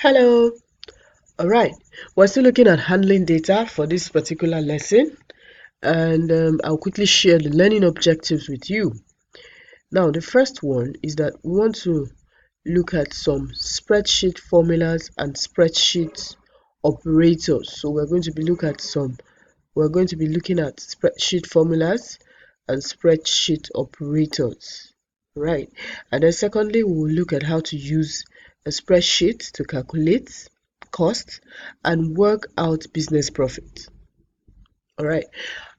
Hello. All right. We're still looking at handling data for this particular lesson, and I'll quickly share the learning objectives with you. Now, the first one is that we want to look at some spreadsheet formulas and spreadsheet operators. So we're going to be looking at spreadsheet formulas and spreadsheet operators. Right. And then secondly, we will look at how to use a spreadsheet to calculate costs and work out business profit. All right.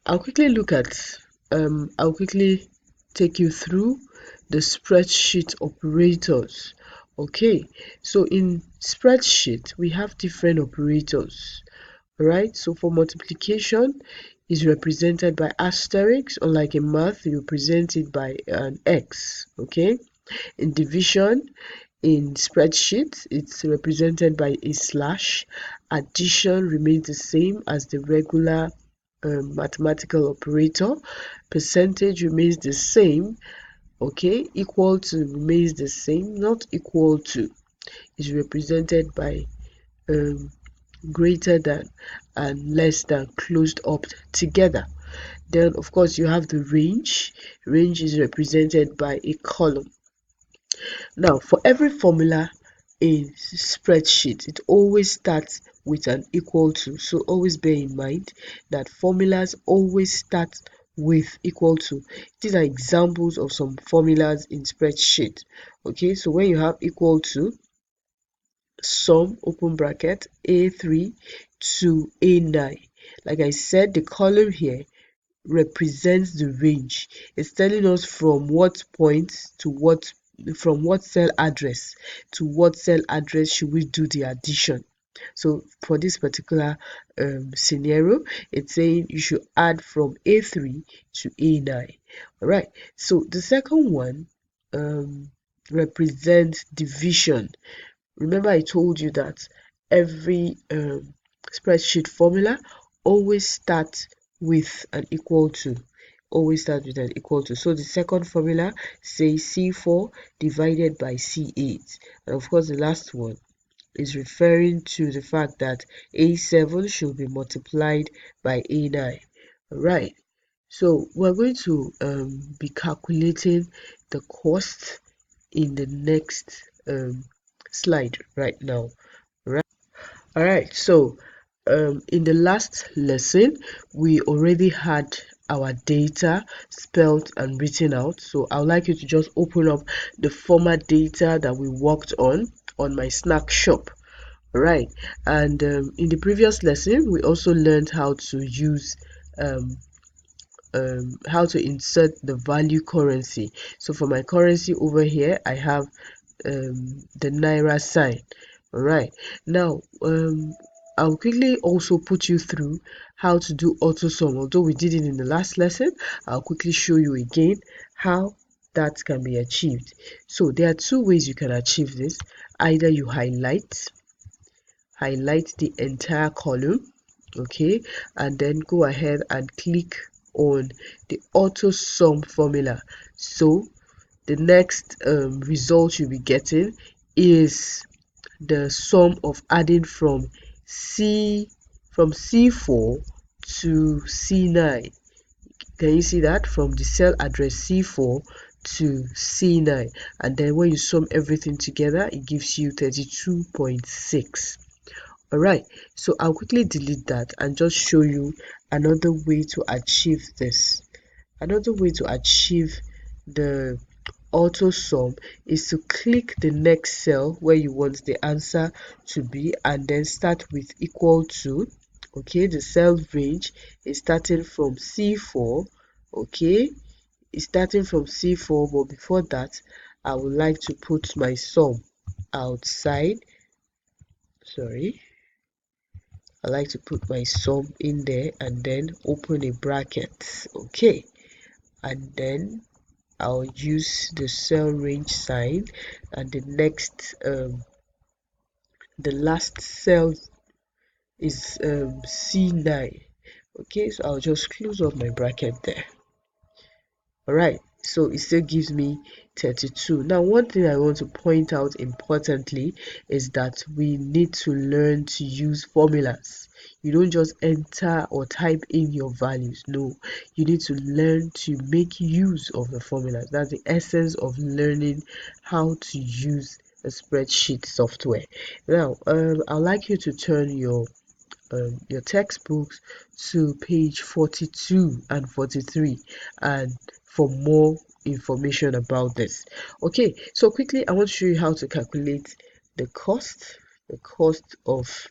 I'll quickly look at I'll quickly take you through the spreadsheet operators. Okay. So in spreadsheet, we have different operators. All right. So for multiplication is represented by asterisk, unlike in math, you present it by an X. Okay. In division, in spreadsheet, it's represented by a slash. Addition remains the same as the regular mathematical operator. Percentage remains the same. Okay, equal to remains the same. Not equal to is represented by um, greater than and less than closed up together. Then, of course, you have the range. Range is represented by a column. Now, for every formula in spreadsheet, it always starts with an equal to. So always bear in mind that formulas always start with equal to. These are examples of some formulas in spreadsheet. Okay, so when you have equal to, sum open bracket A3 to A9. Like I said, the column here represents the range. It's telling us from what point to what, from what cell address to what cell address should we do the addition. So for this particular scenario, it's saying you should add from A3 to A9. All right. So the second one represents division. Remember, I told you that every spreadsheet formula always starts with an equal to. Always starts with an equal to. So the second formula says C4 divided by C8. And of course, the last one is referring to the fact that A7 should be multiplied by A9. Right. So we're going to be calculating the cost in the next slide right now. All right. So in the last lesson, we already had our data spelled and written out. So I would like you to just open up the former data that we worked on my Snack Shop. All right. And in the previous lesson, we also learned how to use how to insert the value currency. So for my currency over here, I have the Naira sign. All right. Now, I'll quickly also put you through how to do auto sum. Although we did it in the last lesson, I'll quickly show you again how that can be achieved. So there are two ways you can achieve this. Either you highlight the entire column, okay, and then go ahead and click on the auto sum formula. So the next result you'll be getting is the sum of adding from C4 to C9. Can you see that? From the cell address C4 to C9, and then when you sum everything together, it gives you 32.6. All right, so I'll quickly delete that and just show you another way to achieve this. Another way to achieve the auto sum is to click the next cell where you want the answer to be and then start with equal to. Okay, the cell range is starting from C4. Okay, it's starting from C4, but before that, I would like to put my sum outside. Sorry. I like to put my sum in there and then open a bracket. Okay, and then I'll use the cell range sign, and the last cell is C9. Okay, so I'll just close up my bracket there. All right, So it still gives me 32. Now, one thing I want to point out importantly is that we need to learn to use formulas. You don't just enter or type in your values. No, you need to learn to make use of the formulas. That's the essence of learning how to use a spreadsheet software. Now, I'd like you to turn your textbooks to page 42 and 43 and for more information about this. Okay, so quickly I want to show you how to calculate the cost of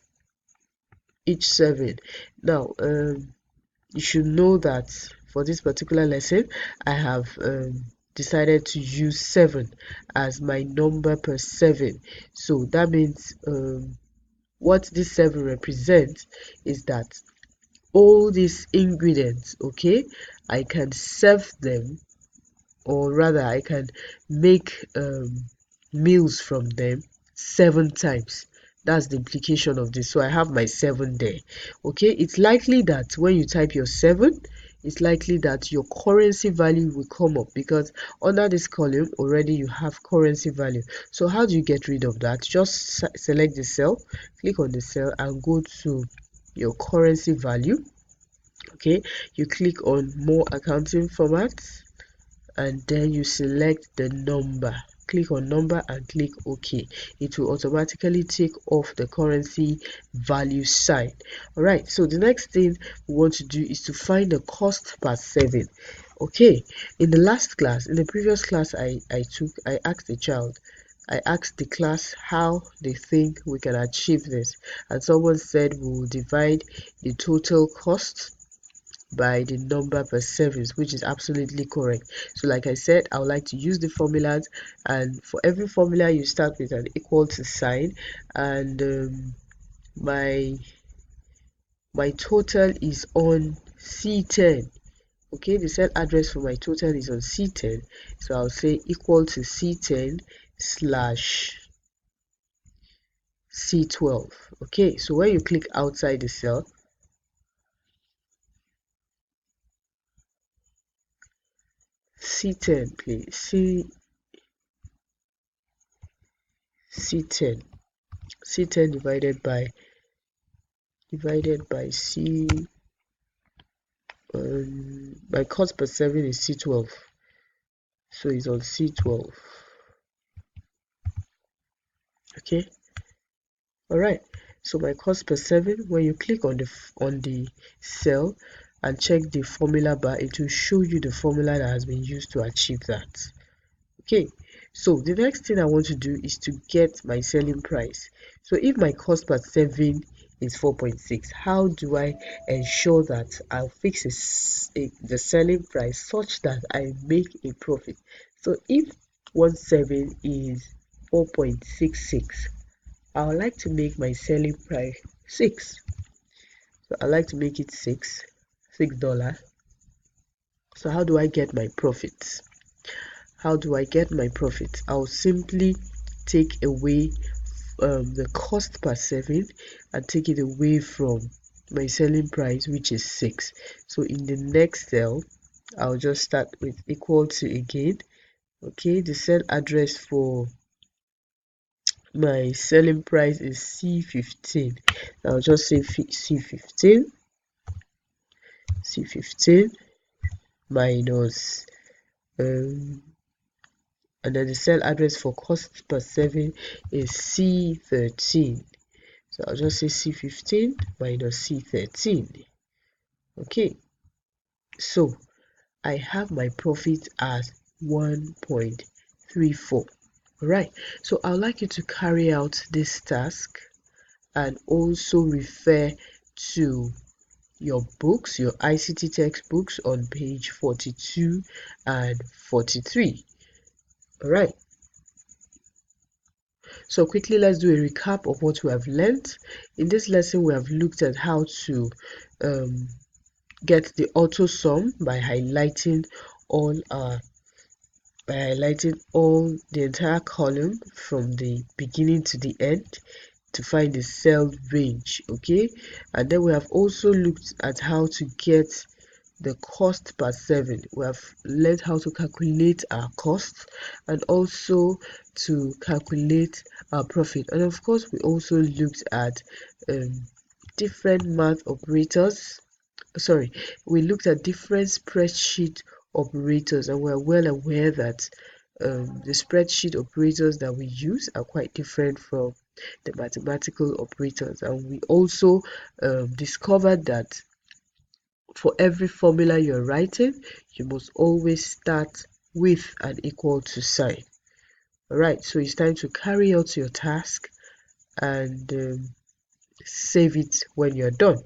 each serving. Now you should know that for this particular lesson I have decided to use 7 as my number per serving. So that means what this 7 represents is that all these ingredients, okay, I can serve them, or rather I can make meals from them 7 times. That's the implication of this. So I have my 7 there. Okay, it's likely that when you type your 7, it's likely that your currency value will come up, because under this column already you have currency value. So how do you get rid of that? Just select the cell, click on the cell and go to your currency value. Okay, you click on more accounting formats and then you select the number. Click on number and click OK. It will automatically take off the currency value sign. All right, so the next thing we want to do is to find the cost per serving. Okay, in the previous class I asked the child, I asked the class how they think we can achieve this, and someone said we will divide the total cost by the number per service, which is absolutely correct. So like I said, I would like to use the formulas, and for every formula you start with an equal to sign, and my total is on C10. Okay, the cell address for my total is on C10, so I'll say equal to C10 slash C12. Okay, so when you click outside the cell, C10 please, C10 C10 divided by C, my cost per serving is C12, so it's on C12. Okay, all right, so my cost per serving, when you click on the cell and check the formula bar, it will show you the formula that has been used to achieve that. Okay, so the next thing I want to do is to get my selling price. So if my cost per serving is 4.6, how do I ensure that I'll fix the selling price such that I make a profit? So if one serving is 4.66, I would like to make my selling price 6. So I like to make it $6. So how do I get my profits? How do I get my profit? I'll simply take away the cost per serving and take it away from my selling price, which is 6. So in the next cell, I'll just start with equal to again. Okay, the cell address for my selling price is C15. I'll just say C15 minus and then the cell address for cost per serving is C13. So I'll just say C15 minus C13. Okay, so I have my profit as 1.34. Alright, so I'd like you to carry out this task and also refer to your books, your ICT textbooks on page 42 and 43. Alright, so quickly let's do a recap of what we have learned. In this lesson we have looked at how to get the auto sum by highlighting all the entire column from the beginning to the end to find the cell range. Okay, and then we have also looked at how to get the cost per serving. We have learned how to calculate our costs and also to calculate our profit. And of course, we also looked at different math operators. Sorry, we looked at different spreadsheet operators, and we're well aware that the spreadsheet operators that we use are quite different from the mathematical operators. And we also discovered that for every formula you're writing, you must always start with an equal to sign. Alright, so it's time to carry out your task and save it when you're done.